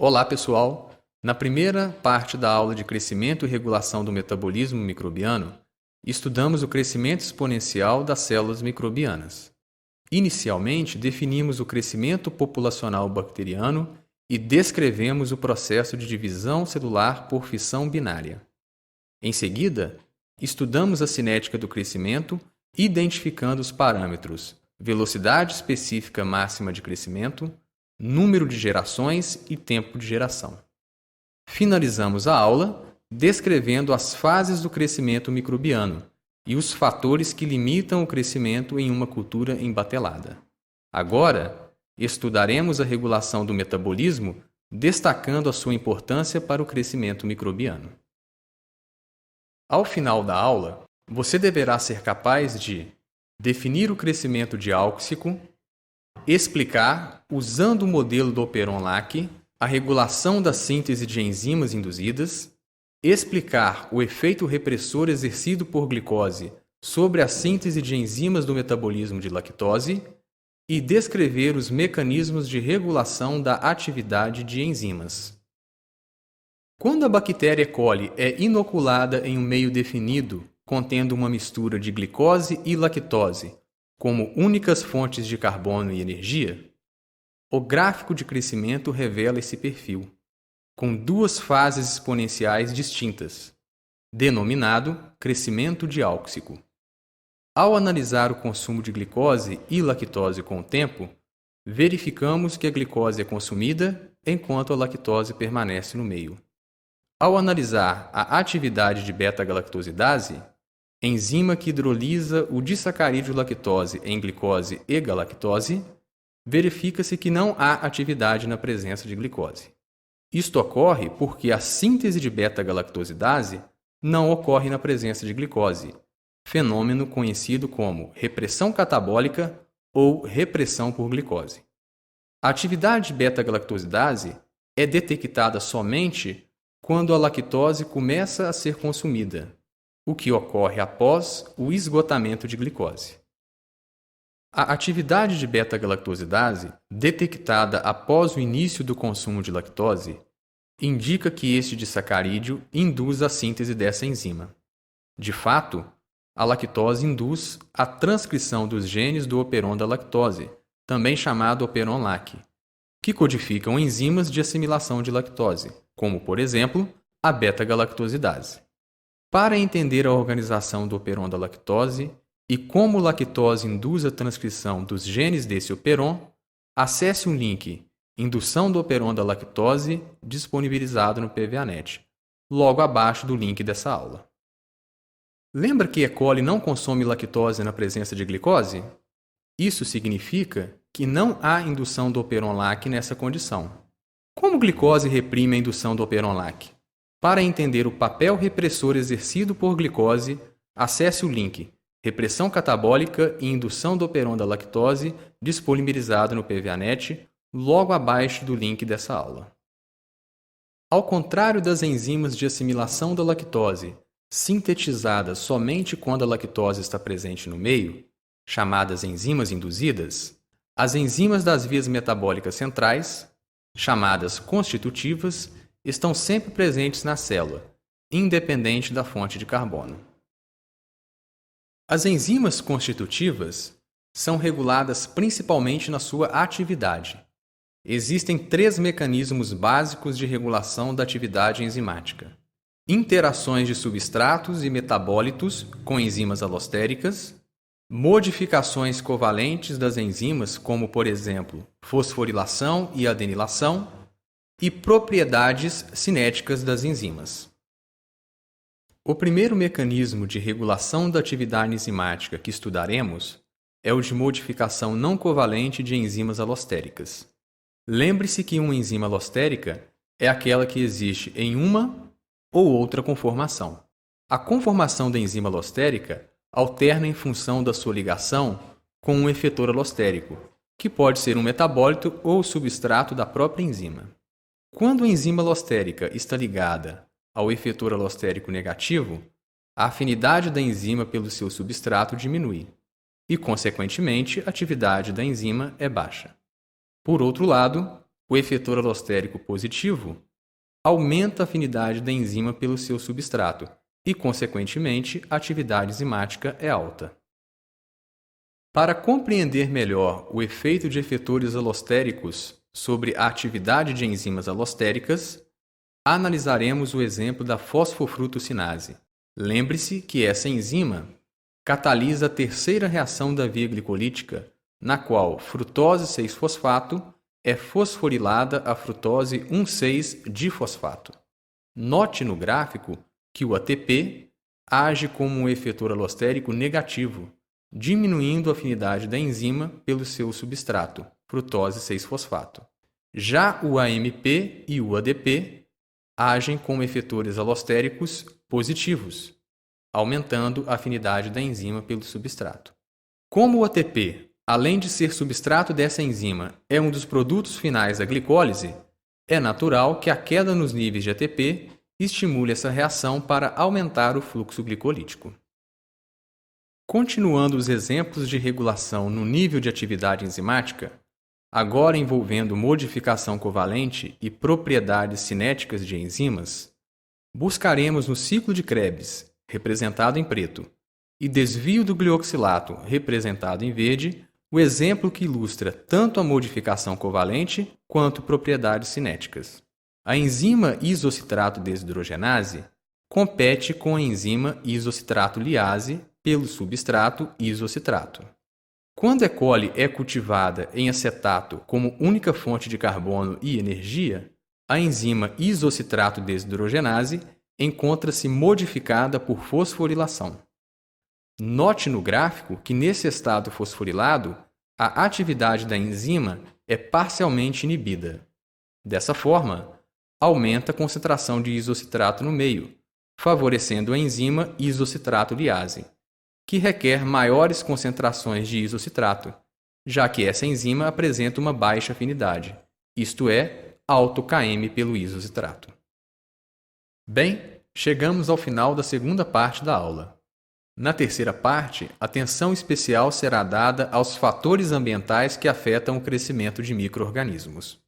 Olá, pessoal! Na primeira parte da aula de crescimento e regulação do metabolismo microbiano, estudamos o crescimento exponencial das células microbianas. Inicialmente, definimos o crescimento populacional bacteriano e descrevemos o processo de divisão celular por fissão binária. Em seguida, estudamos a cinética do crescimento, identificando os parâmetros velocidade específica máxima de crescimento, número de gerações e tempo de geração. Finalizamos a aula descrevendo as fases do crescimento microbiano e os fatores que limitam o crescimento em uma cultura embatelada. Agora, estudaremos a regulação do metabolismo, destacando a sua importância para o crescimento microbiano. Ao final da aula, você deverá ser capaz de definir o crescimento diálxico, explicar, usando o modelo do Operon-Lac, a regulação da síntese de enzimas induzidas, explicar o efeito repressor exercido por glicose sobre a síntese de enzimas do metabolismo de lactose e descrever os mecanismos de regulação da atividade de enzimas. Quando a bactéria E. coli é inoculada em um meio definido contendo uma mistura de glicose e lactose, como únicas fontes de carbono e energia, o gráfico de crescimento revela esse perfil, com duas fases exponenciais distintas, denominado crescimento diálxico. Ao analisar o consumo de glicose e lactose com o tempo, verificamos que a glicose é consumida enquanto a lactose permanece no meio. Ao analisar a atividade de beta-galactosidase, enzima que hidrolisa o disacarídeo lactose em glicose e galactose, verifica-se que não há atividade na presença de glicose. Isto ocorre porque a síntese de beta-galactosidase não ocorre na presença de glicose, fenômeno conhecido como repressão catabólica ou repressão por glicose. A atividade de beta-galactosidase é detectada somente quando a lactose começa a ser consumida, o que ocorre após o esgotamento de glicose. A atividade de beta-galactosidase, detectada após o início do consumo de lactose, indica que este disacarídeo induz a síntese dessa enzima. De fato, a lactose induz a transcrição dos genes do operon da lactose, também chamado Operon-Lac, que codificam enzimas de assimilação de lactose, como, por exemplo, a beta-galactosidase. Para entender a organização do operon da lactose e como lactose induz a transcrição dos genes desse operon, acesse o link Indução do operon da lactose disponibilizado no PVAnet, logo abaixo do link dessa aula. Lembra que E. coli não consome lactose na presença de glicose? Isso significa que não há indução do Operon-Lac nessa condição. Como glicose reprime a indução do Operon-Lac? Para entender o papel repressor exercido por glicose, acesse o link Repressão catabólica e indução do operon da lactose disponibilizado no PVAnet, logo abaixo do link dessa aula. Ao contrário das enzimas de assimilação da lactose, sintetizadas somente quando a lactose está presente no meio, chamadas enzimas induzidas, as enzimas das vias metabólicas centrais, chamadas constitutivas, estão sempre presentes na célula, independente da fonte de carbono. As enzimas constitutivas são reguladas principalmente na sua atividade. Existem 3 mecanismos básicos de regulação da atividade enzimática: interações de substratos e metabólitos com enzimas alostéricas, modificações covalentes das enzimas, como, por exemplo, fosforilação e adenilação, e propriedades cinéticas das enzimas. O primeiro mecanismo de regulação da atividade enzimática que estudaremos é o de modificação não covalente de enzimas alostéricas. Lembre-se que uma enzima alostérica é aquela que existe em uma ou outra conformação. A conformação da enzima alostérica alterna em função da sua ligação com um efetor alostérico, que pode ser um metabólito ou substrato da própria enzima. Quando a enzima alostérica está ligada ao efetor alostérico negativo, a afinidade da enzima pelo seu substrato diminui e, consequentemente, a atividade da enzima é baixa. Por outro lado, o efetor alostérico positivo aumenta a afinidade da enzima pelo seu substrato e, consequentemente, a atividade enzimática é alta. Para compreender melhor o efeito de efetores alostéricos sobre a atividade de enzimas alostéricas, analisaremos o exemplo da fosfofrutossinase. Lembre-se que essa enzima catalisa a terceira reação da via glicolítica, na qual frutose 6-fosfato é fosforilada a frutose 1,6-difosfato. Note no gráfico que o ATP age como um efetor alostérico negativo, diminuindo a afinidade da enzima pelo seu substrato, frutose 6-fosfato. Já o AMP e o ADP agem como efetores alostéricos positivos, aumentando a afinidade da enzima pelo substrato. Como o ATP, além de ser substrato dessa enzima, é um dos produtos finais da glicólise, é natural que a queda nos níveis de ATP estimule essa reação para aumentar o fluxo glicolítico. Continuando os exemplos de regulação no nível de atividade enzimática, agora envolvendo modificação covalente e propriedades cinéticas de enzimas, buscaremos no ciclo de Krebs, representado em preto, e desvio do glioxilato, representado em verde, o exemplo que ilustra tanto a modificação covalente quanto propriedades cinéticas. A enzima isocitrato desidrogenase compete com a enzima isocitrato liase pelo substrato isocitrato. Quando E. coli é cultivada em acetato como única fonte de carbono e energia, a enzima isocitrato desidrogenase encontra-se modificada por fosforilação. Note no gráfico que nesse estado fosforilado, a atividade da enzima é parcialmente inibida. Dessa forma, aumenta a concentração de isocitrato no meio, favorecendo a enzima isocitrato liase, que requer maiores concentrações de isocitrato, já que essa enzima apresenta uma baixa afinidade, isto é, alto Km pelo isocitrato. Bem, chegamos ao final da segunda parte da aula. Na terceira parte, atenção especial será dada aos fatores ambientais que afetam o crescimento de micro-organismos.